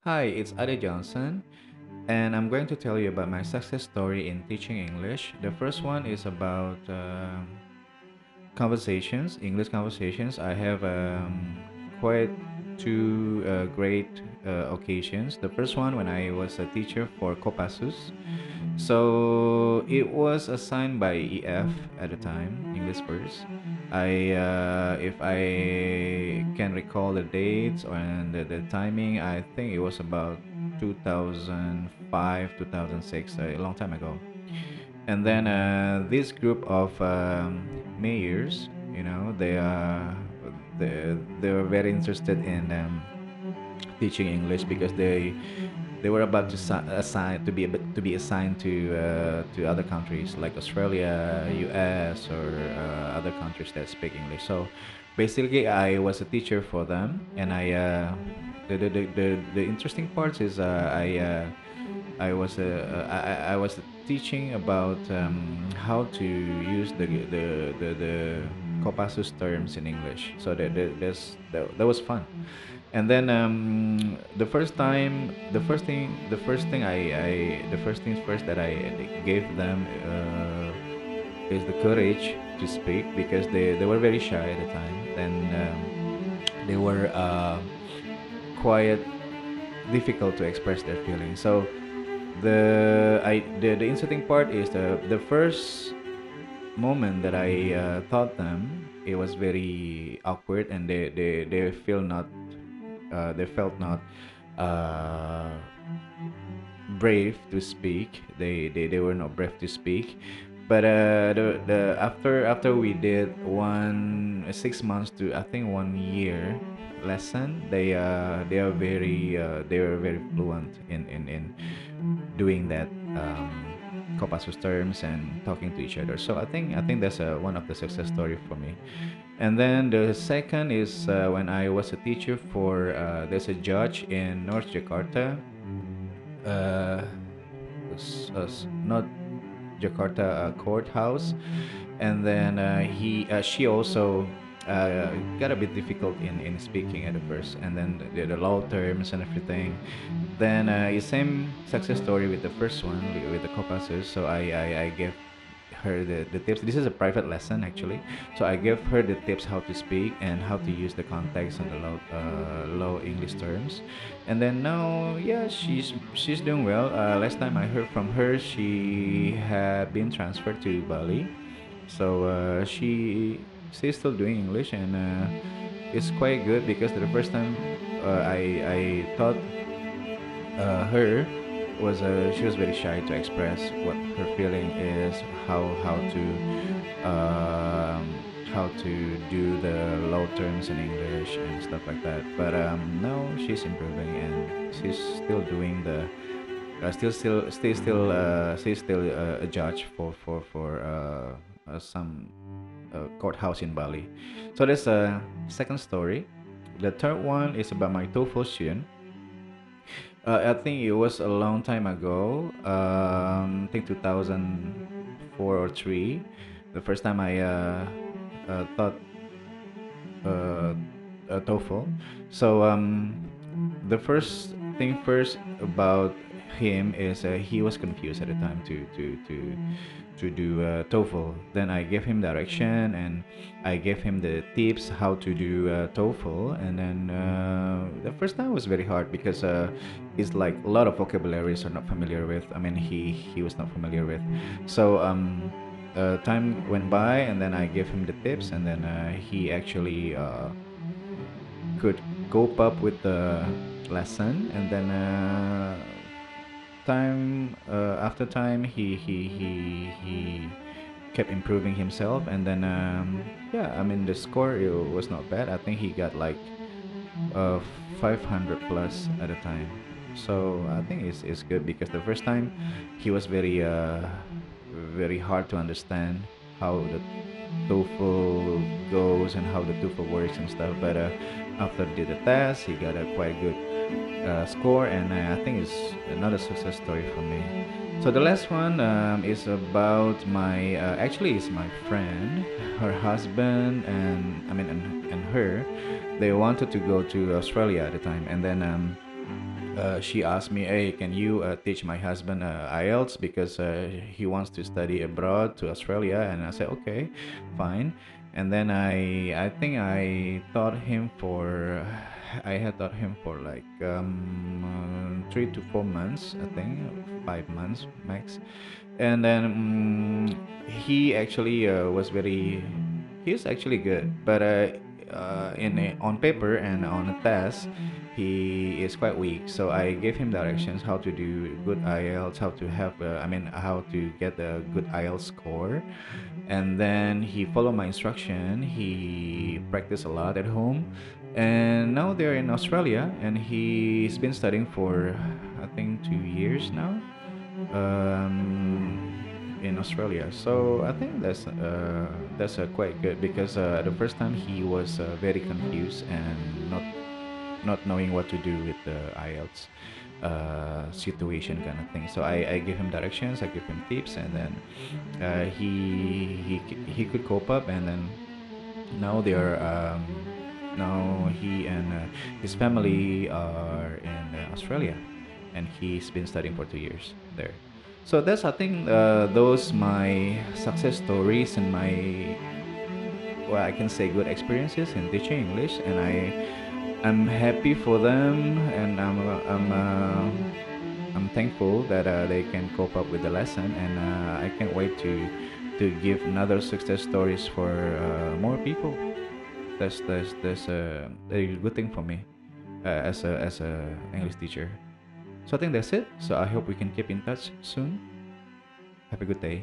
Hi, it's Ade Johnson, and I'm going to tell you about my success story in teaching English. The first one is about conversations, English conversations. I have quite two great occasions. The first one when I was a teacher for Kopassus. So it was assigned by EF at the time, English first. If I can recall the dates and the timing, I think it was about 2005, 2006, a long time ago. And then this group of mayors, they were very interested in teaching English because they were about to assign to be assigned to other countries like Australia, US, or other countries that speak English. So basically, I was a teacher for them, and the interesting part is I was teaching about how to use the Kopassus terms in English. So that was fun. And then the first things first that I gave them is the courage to speak because they were very shy at the time, and they were quite difficult to express their feelings. So the interesting part is the first moment that I taught them, it was very awkward, and they feel not they felt not uh, brave to speak. They were not brave to speak. But the after we did 6 months to I think 1 year lesson, they are very they were very fluent in doing that Kopassus terms and talking to each other. So I think that's one of the success story for me. And then the second is when I was a teacher for there's a judge in North Jakarta, uh, not Jakarta courthouse, and then she also got a bit difficult in speaking at the first, and then the law terms and everything. Then same success story with the first one with the Kopassus. So I gave her the tips. This is a private lesson actually. So I gave her the tips how to speak and how to use the context and the low English terms. And then now, yeah, she's doing well. Last time I heard from her, she had been transferred to Bali. So she's still doing English, and it's quite good because the first time I taught her was she was very shy to express what her feeling is, um, how to do the low terms in English and stuff like that. But now she's improving, and she's still doing the she's still a judge for some courthouse in Bali. So that's a second story. The third one is about my TOEFL student. I think it was a long time ago. I think 2004 or three. The first time I taught uh, TOEFL. So the first thing first about him is he was confused at the time to do TOEFL. Then I gave him direction, and I gave him the tips how to do TOEFL. And then the first time was very hard because it's like a lot of vocabularies are not familiar with. I mean, he was not familiar with. So time went by, and then I gave him the tips, and then he actually could cope up with the lesson. And then time after time he kept improving himself. And then yeah, I mean, the score, it was not bad. I think he got like uh 500 plus at a time. So I think it's good because the first time he was very hard to understand how the TOEFL goes and how the TOEFL works and stuff. But after did the test, he got a quite good score, and I think it's another success story for me. So the last one is about my actually it's my friend, her husband, and and her. They wanted to go to Australia at the time, and then she asked me, "Hey, can you teach my husband IELTS because he wants to study abroad to Australia?" And I said, "Okay, fine." And then I think I had taught him for like 3 to 4 months, I think 5 months max. And then he actually he's actually good, but on paper and on a test he is quite weak. So I gave him directions how to do good IELTS, how to have how to get a good IELTS score. And then he followed my instruction, he practiced a lot at home, and now they're in Australia, and he's been studying for I think 2 years now, in Australia. So I think that's quite good, because the first time he was very confused and not knowing what to do with the IELTS situation kind of thing. So I give him directions, I give him tips, and then he could cope up. And then now now he and his family are in Australia, and he's been studying for 2 years there. So that's, I think, those my success stories and my, well, I can say, good experiences in teaching English, and I'm happy for them, and I'm thankful that they can cope up with the lesson, and I can't wait to give another success stories for more people. That's a good thing for me, as a English teacher. So I think that's it. So I hope we can keep in touch soon. Have a good day.